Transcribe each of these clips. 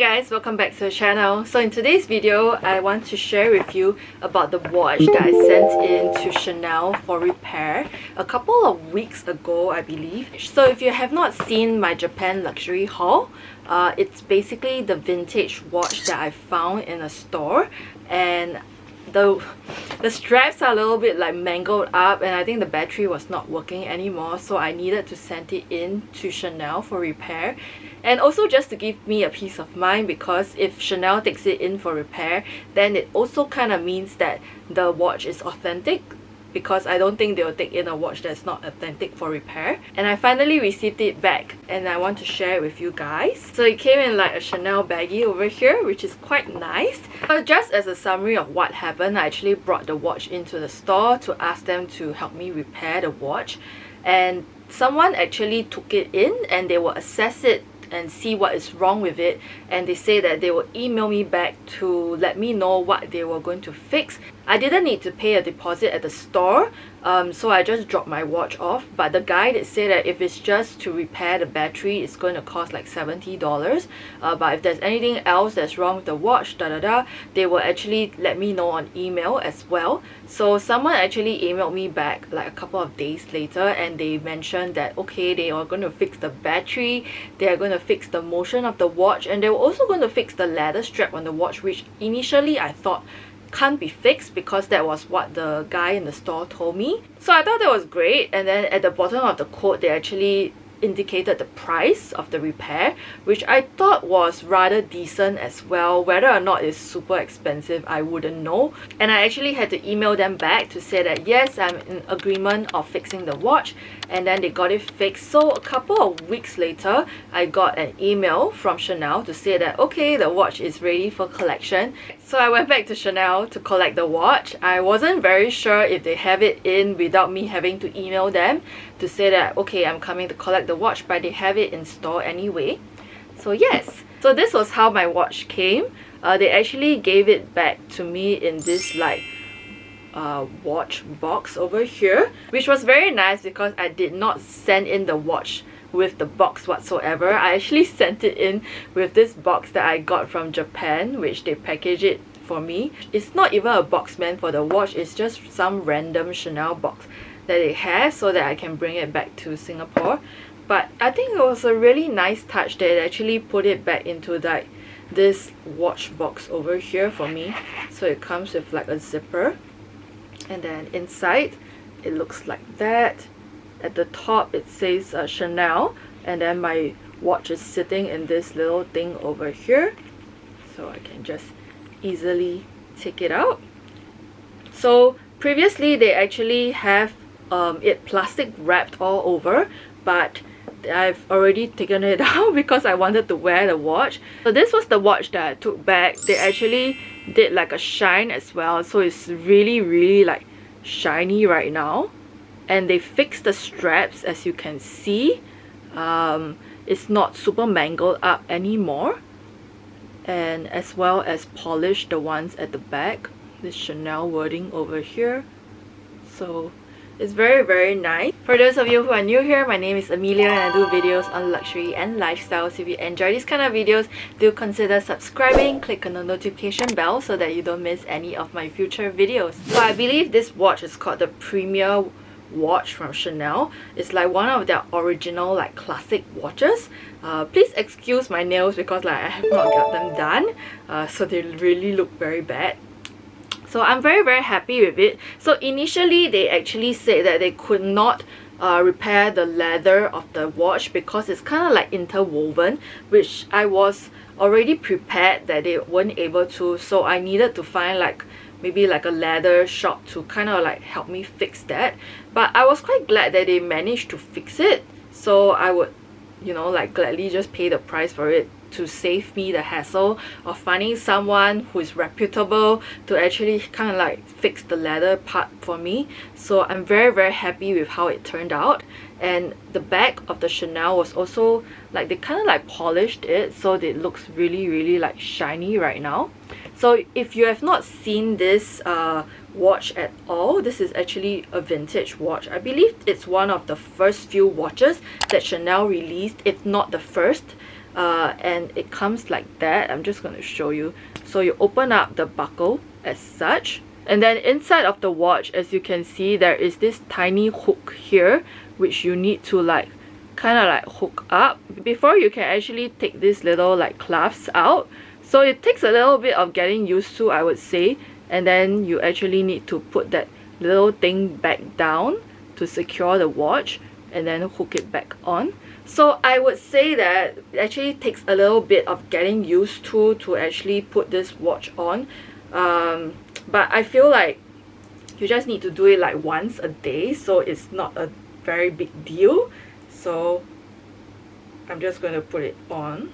guys, welcome back to the channel. So in today's video, I want to share with you about the watch that I sent in to Chanel for repair a couple of weeks ago, I believe. So if you have not seen my Japan luxury haul, it's basically the vintage watch that I found in a store, and the straps are a little bit like mangled up, and I think the battery was not working anymore, so I needed to send it in to Chanel for repair. And also just to give me a peace of mind, because if Chanel takes it in for repair, then it also kind of means that the watch is authentic, because I don't think they will take in a watch that's not authentic for repair. And I finally received it back, and I want to share it with you guys. So it came in like a Chanel baggie over here, which is quite nice. But just as a summary of what happened, I actually brought the watch into the store to ask them to help me repair the watch. And someone actually took it in and they will assess it and see what is wrong with it, and they say that they will email me back to let me know what they were going to fix. I didn't need to pay a deposit at the store, so I just dropped my watch off. But the guy did say that if it's just to repair the battery, it's going to cost like $70. But if there's anything else that's wrong with the watch, they will actually let me know on email as well. So someone actually emailed me back like a couple of days later, and they mentioned that okay, they are going to fix the battery, they are going to fix the motion of the watch, and they were also going to fix the leather strap on the watch, which initially I thought can't be fixed because that was what the guy in the store told me. So I thought that was great. And then at the bottom of the quote, they actually indicated the price of the repair, which I thought was rather decent as well. Whether or not it's super expensive, I wouldn't know. And I actually had to email them back to say that yes, I'm in agreement of fixing the watch, and then they got it fixed. So a couple of weeks later, I got an email from Chanel to say that okay, the watch is ready for collection. So I went back to Chanel to collect the watch. I wasn't very sure if they have it in without me having to email them to say that okay, I'm coming to collect the watch, but they have it in store anyway. So yes, so this was how my watch came. They actually gave it back to me in this like watch box over here, which was very nice because I did not send in the watch with the box whatsoever. I actually sent it in with this box that I got from Japan, which they packaged it for me. It's not even a box meant for the watch, it's just some random Chanel box that they have so that I can bring it back to Singapore. But I think it was a really nice touch that they actually put it back into like this watch box over here for me. So it comes with like a zipper, and then inside it looks like that. At the top it says Chanel, and then my watch is sitting in this little thing over here, so I can just easily take it out. So previously they actually have it plastic wrapped all over, but I've already taken it out because I wanted to wear the watch. So this was the watch that I took back. They actually did like a shine as well, so it's really like shiny right now. And they fixed the straps, as you can see. It's not super mangled up anymore, and as well as polished the ones at the back, this Chanel wording over here. So it's very nice. For those of you who are new here, my name is Amelia and I do videos on luxury and lifestyle. So if you enjoy these kind of videos, do consider subscribing, click on the notification bell so that you don't miss any of my future videos. So I believe this watch is called the Première watch from Chanel. It's like one of their original like classic watches. Please excuse my nails because like I have not got them done, so they really look very bad. So I'm very happy with it. So initially they actually said that they could not repair the leather of the watch because it's kind of like interwoven, which I was already prepared that they weren't able to. So I needed to find like maybe like a leather shop to kind of like help me fix that. But I was quite glad that they managed to fix it, so I would, you know, like gladly just pay the price for it to save me the hassle of finding someone who is reputable to actually kind of like fix the leather part for me. So I'm very happy with how it turned out. And the back of the Chanel was also like they kind of like polished it, so it looks really like shiny right now. So if you have not seen this watch at all, this is actually a vintage watch. I believe it's one of the first few watches that Chanel released, if not the first. and it comes like that. I'm just going to show you. So you open up the buckle as such, and then inside of the watch, as you can see, there is this tiny hook here which you need to like kind of like hook up before you can actually take these little like clasps out. So it takes a little bit of getting used to, I would say, and then you actually need to put that little thing back down to secure the watch and then hook it back on. So I would say that it actually takes a little bit of getting used to actually put this watch on, but I feel like you just need to do it like once a day, so it's not a very big deal. So I'm just going to put it on.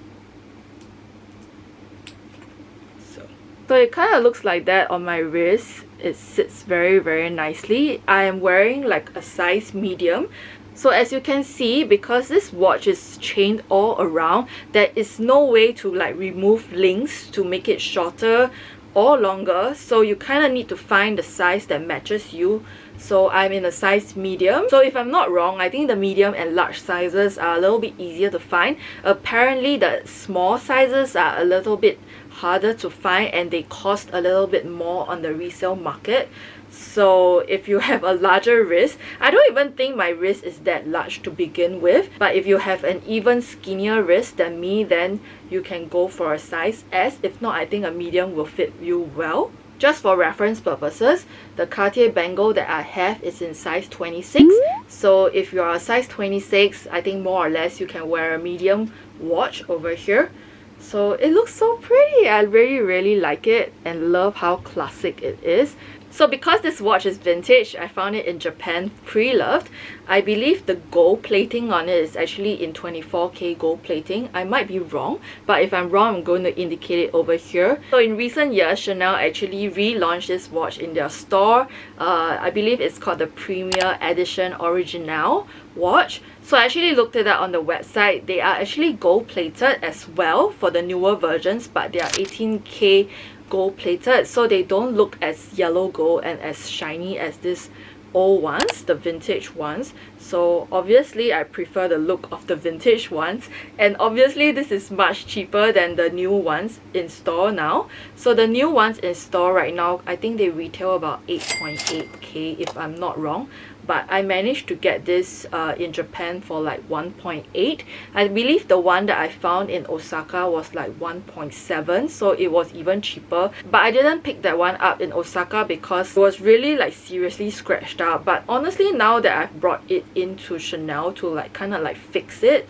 So it kind of looks like that on my wrist. It sits very nicely. I am wearing like a size medium. So as you can see, because this watch is chained all around, there is no way to like remove links to make it shorter or longer. So you kind of need to find the size that matches you. So I'm in a size medium. So if I'm not wrong, I think the medium and large sizes are a little bit easier to find. Apparently the small sizes are a little bit harder to find and they cost a little bit more on the resale market. So if you have a larger wrist, I don't even think my wrist is that large to begin with, but if you have an even skinnier wrist than me, then you can go for a size S. If not, I think a medium will fit you well. Just for reference purposes, the Cartier bangle that I have is in size 26. So if you are a size 26, I think more or less you can wear a medium watch over here. So it looks so pretty. I really like it and love how classic it is. So because this watch is vintage, I found it in Japan pre-loved. I believe the gold plating on it is actually in 24K gold plating. I might be wrong, but if I'm wrong, I'm going to indicate it over here. So in recent years, Chanel actually relaunched this watch in their store. I believe it's called the Première Edition Original watch. So I actually looked it up on the website. They are actually gold plated as well for the newer versions, but they are 18K gold plated, so they don't look as yellow gold and as shiny as these old ones, the vintage ones. So obviously I prefer the look of the vintage ones, and obviously this is much cheaper than the new ones in store now. So the new ones in store right now, I think they retail about 8.8K if I'm not wrong, but I managed to get this in Japan for like 1.8. I believe the one that I found in Osaka was like 1.7, so it was even cheaper. But I didn't pick that one up in Osaka because it was really like seriously scratched out. But honestly, now that I've brought it into Chanel to like kind of like fix it,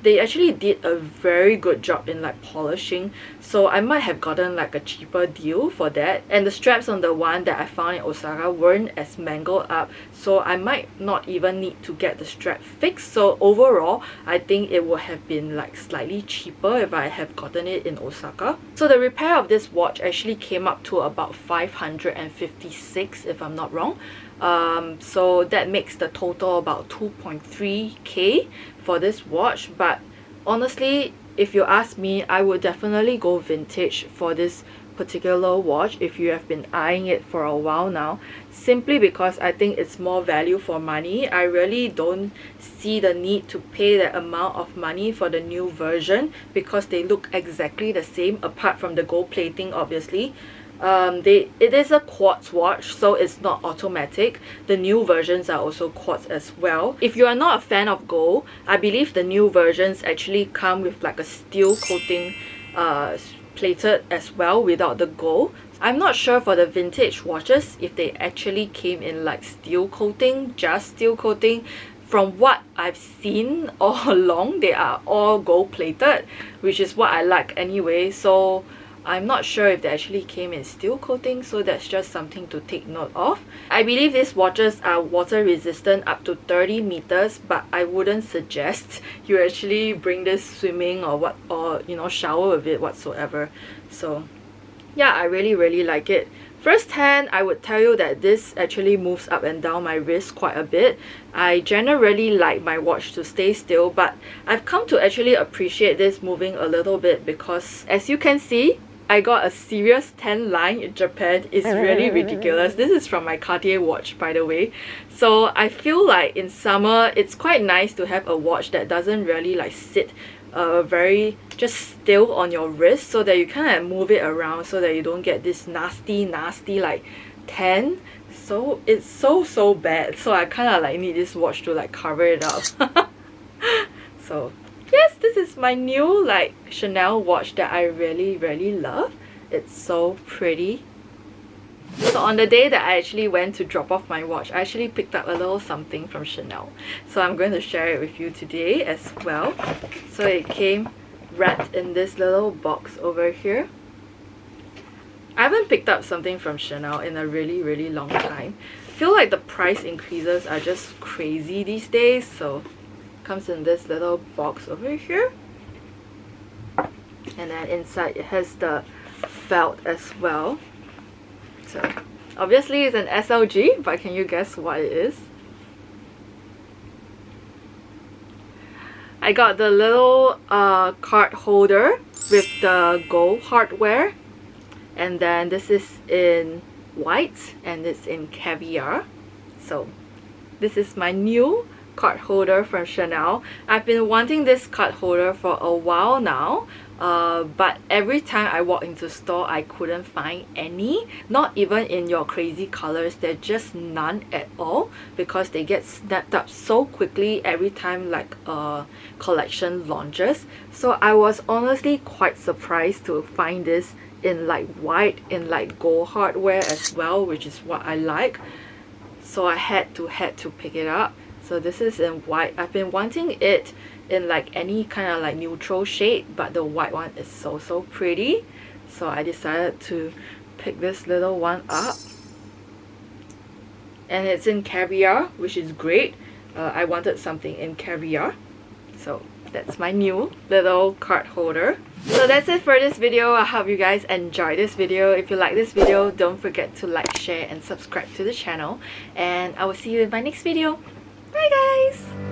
they actually did a very good job in like polishing, so I might have gotten like a cheaper deal for that. And the straps on the one that I found in Osaka weren't as mangled up, so I might not even need to get the strap fixed. So overall, I think it would have been like slightly cheaper if I have gotten it in Osaka. So the repair of this watch actually came up to about 556 if I'm not wrong. So that makes the total about 2.3K for this watch. But honestly, if you ask me, I would definitely go vintage for this particular watch if you have been eyeing it for a while now, simply because I think it's more value for money. I really don't see the need to pay that amount of money for the new version because they look exactly the same apart from the gold plating, obviously. It is a quartz watch, so it's not automatic. The new versions are also quartz as well. If you are not a fan of gold, I believe the new versions actually come with like a steel coating plated as well without the gold. I'm not sure for the vintage watches if they actually came in like steel coating, just steel coating. From what I've seen all along, they are all gold plated, which is what I like anyway. So I'm not sure if they actually came in steel coating, so that's just something to take note of. I believe these watches are water resistant up to 30 meters, but I wouldn't suggest you actually bring this swimming or you know, shower with it whatsoever. So yeah, I really like it. First hand, I would tell you that this actually moves up and down my wrist quite a bit. I generally like my watch to stay still, but I've come to actually appreciate this moving a little bit because, as you can see, I got a serious tan line in Japan. It's really ridiculous. This is from my Cartier watch, by the way. So I feel like in summer, it's quite nice to have a watch that doesn't really like sit very just still on your wrist, so that you kind of move it around so that you don't get this nasty like tan. So it's so bad, so I kind of like need this watch to like cover it up. So yes, this is my new like Chanel watch that I really love. It's so pretty. So on the day that I actually went to drop off my watch, I actually picked up a little something from Chanel. So I'm going to share it with you today as well. So it came wrapped in this little box over here. I haven't picked up something from Chanel in a really long time. I feel like the price increases are just crazy these days. So it comes in this little box over here. And then inside it has the belt as well. So obviously it's an SLG, but can you guess what it is? I got the little card holder with the gold hardware, and then this is in white and it's in caviar. So this is my new card holder from Chanel. I've been wanting this card holder for a while now, but every time I walk into store I couldn't find any, not even in your crazy colors. There's just none at all, because they get snapped up so quickly every time like a collection launches. So I was honestly quite surprised to find this in like white, in like gold hardware as well, which is what I like. So I had to pick it up. So this is in white. I've been wanting it in like any kind of like neutral shade, but the white one is so pretty. So I decided to pick this little one up. And it's in caviar, which is great. I wanted something in caviar. So that's my new little card holder. So that's it for this video. I hope you guys enjoyed this video. If you like this video, don't forget to like, share and subscribe to the channel. And I will see you in my next video. Bye guys!